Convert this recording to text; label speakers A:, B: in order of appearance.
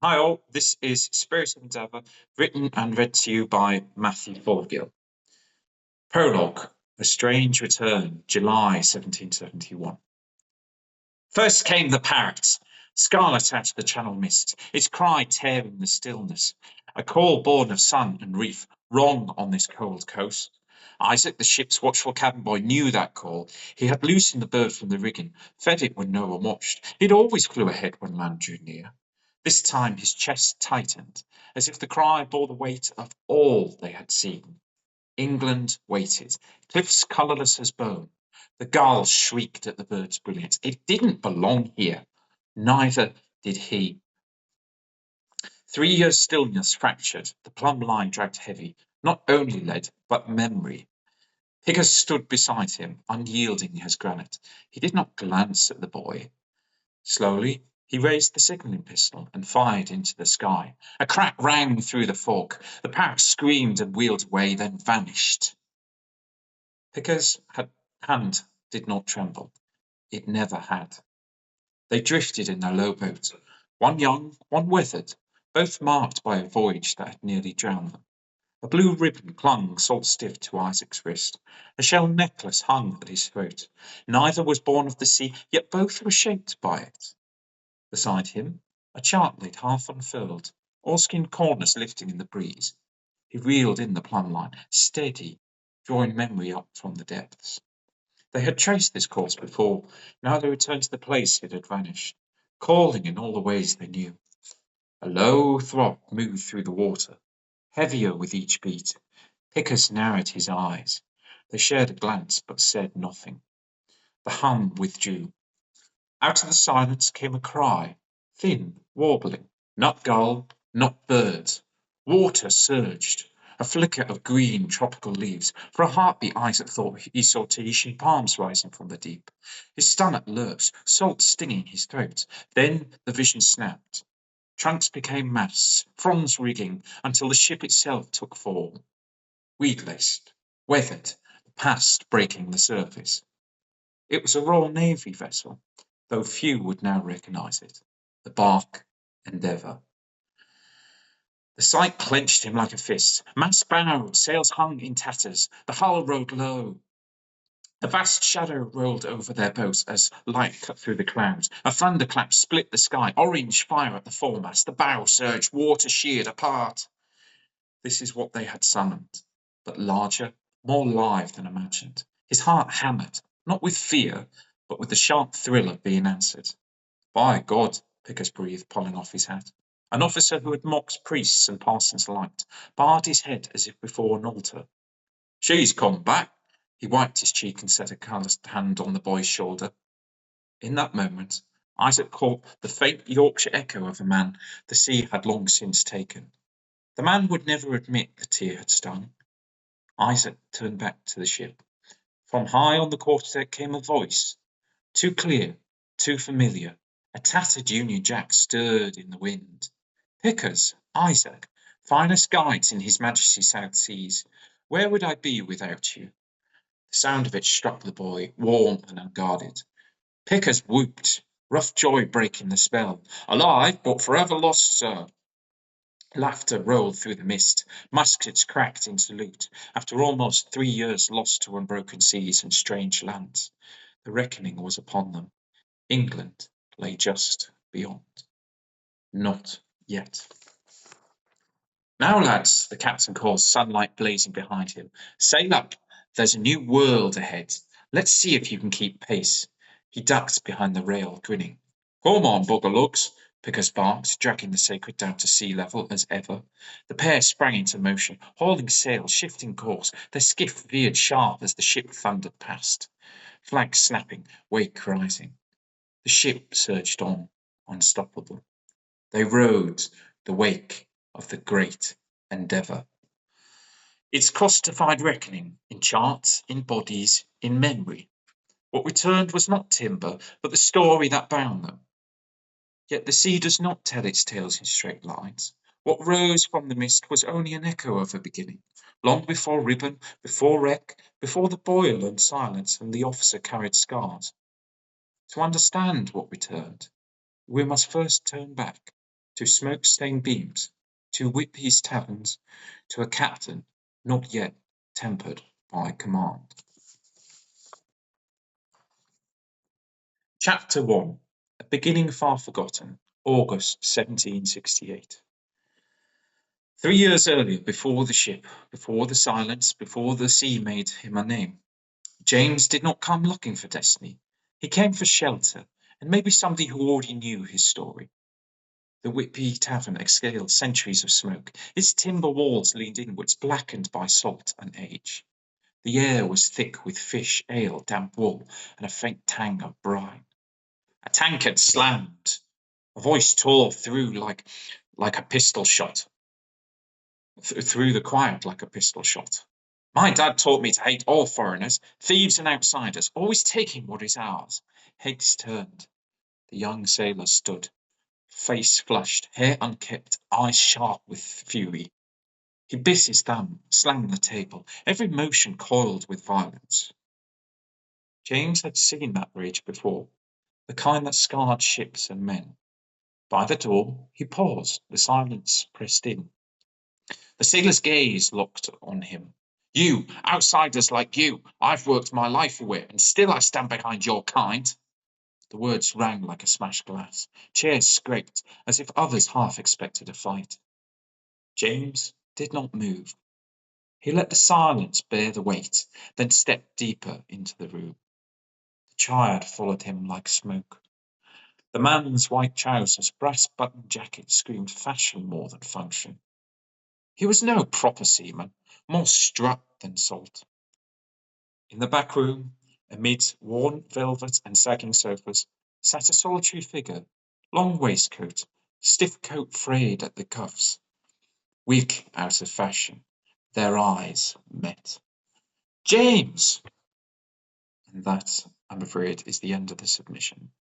A: Hi all, this is Spirit of Endeavour, written and read to you by Matthew Fothergill. Prologue, A Strange Return, July 1771. First came the parrot, scarlet out of the channel mist, its cry tearing the stillness, a call born of sun and reef, wrong on this cold coast. Isaac, the ship's watchful cabin boy, knew that call. He had loosened the bird from the rigging, fed it when no one watched. It always flew ahead when land drew near. This time his chest tightened, as if the cry bore the weight of all they had seen. England waited, cliffs colourless as bone. The gulls shrieked at the bird's brilliance. It didn't belong here. Neither did he. 3 years' stillness fractured, the plumb line dragged heavy, not only lead, but memory. Higgins stood beside him, unyielding as granite. He did not glance at the boy. Slowly, he raised the signalling pistol and fired into the sky. A crack rang through the fog. The parrot screamed and wheeled away, then vanished. Picker's hand did not tremble. It never had. They drifted in their low boat, one young, one withered, both marked by a voyage that had nearly drowned them. A blue ribbon clung salt-stiff to Isaac's wrist. A shell necklace hung at his throat. Neither was born of the sea, yet both were shaped by it. Beside him, a chart lid half unfurled, oilskin corners lifting in the breeze. He reeled in the plumb line, steady, drawing memory up from the depths. They had traced this course before. Now they returned to the place it had vanished, calling in all the ways they knew. A low throb moved through the water, heavier with each beat. Picus narrowed his eyes. They shared a glance, but said nothing. The hum withdrew. Out of the silence came a cry, thin, warbling. Not gull, not bird. Water surged. A flicker of green tropical leaves. For a heartbeat, Isaac thought he saw Tahitian palms rising from the deep. His stomach lurched, salt stinging his throat. Then the vision snapped. Trunks became masts, fronds rigging, until the ship itself took form. Weed-laced, weathered, the past breaking the surface. It was a Royal Navy vessel, though few would now recognise it. The bark Endeavour. The sight clenched him like a fist. Masts bowed, sails hung in tatters, the hull rode low. A vast shadow rolled over their boat as light cut through the clouds. A thunderclap split the sky, orange fire at the foremast. The bow surged, water sheared apart. This is what they had summoned, but larger, more live than imagined. His heart hammered, not with fear, but with the sharp thrill of being answered. By God, Picus breathed, pulling off his hat. An officer who had mocked priests and parsons alike barred his head as if before an altar. She's come back. He wiped his cheek and set a calloused hand on the boy's shoulder. In that moment, Isaac caught the faint Yorkshire echo of a man the sea had long since taken. The man would never admit the tear had stung. Isaac turned back to the ship. From high on the quarterdeck came a voice, too clear, too familiar. A tattered Union Jack stirred in the wind. Pickers, Isaac, finest guides in His Majesty's South Seas, where would I be without you? The sound of it struck the boy, warm and unguarded. Pickers whooped, rough joy breaking the spell. Alive, but forever lost, sir. Laughter rolled through the mist. Muskets cracked in salute. After almost 3 years lost to unbroken seas and strange lands, the reckoning was upon them. England lay just beyond. Not yet. Now, lads, the captain calls, sunlight blazing behind him. Sail up. There's a new world ahead. Let's see if you can keep pace. He ducked behind the rail, grinning. Come on, buggerlugs, Pickers barked, dragging the sacred down to sea level as ever. The pair sprang into motion, hauling sail, shifting course. Their skiff veered sharp as the ship thundered past. Flags snapping, wake rising. The ship surged on, unstoppable. They rode the wake of the great Endeavour. Its cross-defied reckoning, in charts, in bodies, in memory. What returned was not timber, but the story that bound them. Yet the sea does not tell its tales in straight lines. What rose from the mist was only an echo of a beginning, long before ribbon, before wreck, before the boy learned silence and the officer carried scars. To understand what returned, we must first turn back. to smoke-stained beams, to Whitby's taverns, to a captain not yet tempered by command. Chapter 1. A beginning far forgotten, August 1768. 3 years earlier, before the ship, before the silence, before the sea made him a name, James did not come looking for destiny. He came for shelter, and maybe somebody who already knew his story. The Whitby Tavern exhaled centuries of smoke. Its timber walls leaned inwards, blackened by salt and age. The air was thick with fish, ale, damp wool, and a faint tang of brine. A tankard slammed. A voice tore through like a pistol shot. Through the quiet like a pistol shot. My dad taught me to hate all foreigners, thieves and outsiders, always taking what is ours. Heads turned. The young sailor stood, face flushed, hair unkempt, eyes sharp with fury. He bit his thumb, slammed the table, every motion coiled with violence. James had seen that rage before, the kind that scarred ships and men. By the door, he paused, the silence pressed in. The sailor's gaze locked on him. You, outsiders like you, I've worked my life away, and still I stand behind your kind. The words rang like a smashed glass. Chairs scraped, as if others half expected a fight. James did not move. He let the silence bear the weight, then stepped deeper into the room. The child followed him like smoke. The man's white trousers, brass-buttoned jacket screamed fashion more than function. He was no proper seaman, more strut than salt. In the back room, amid worn velvet and sagging sofas, sat a solitary figure, long waistcoat, stiff coat frayed at the cuffs. Weak out of fashion, their eyes met. James! And that, I'm afraid, is the end of the submission.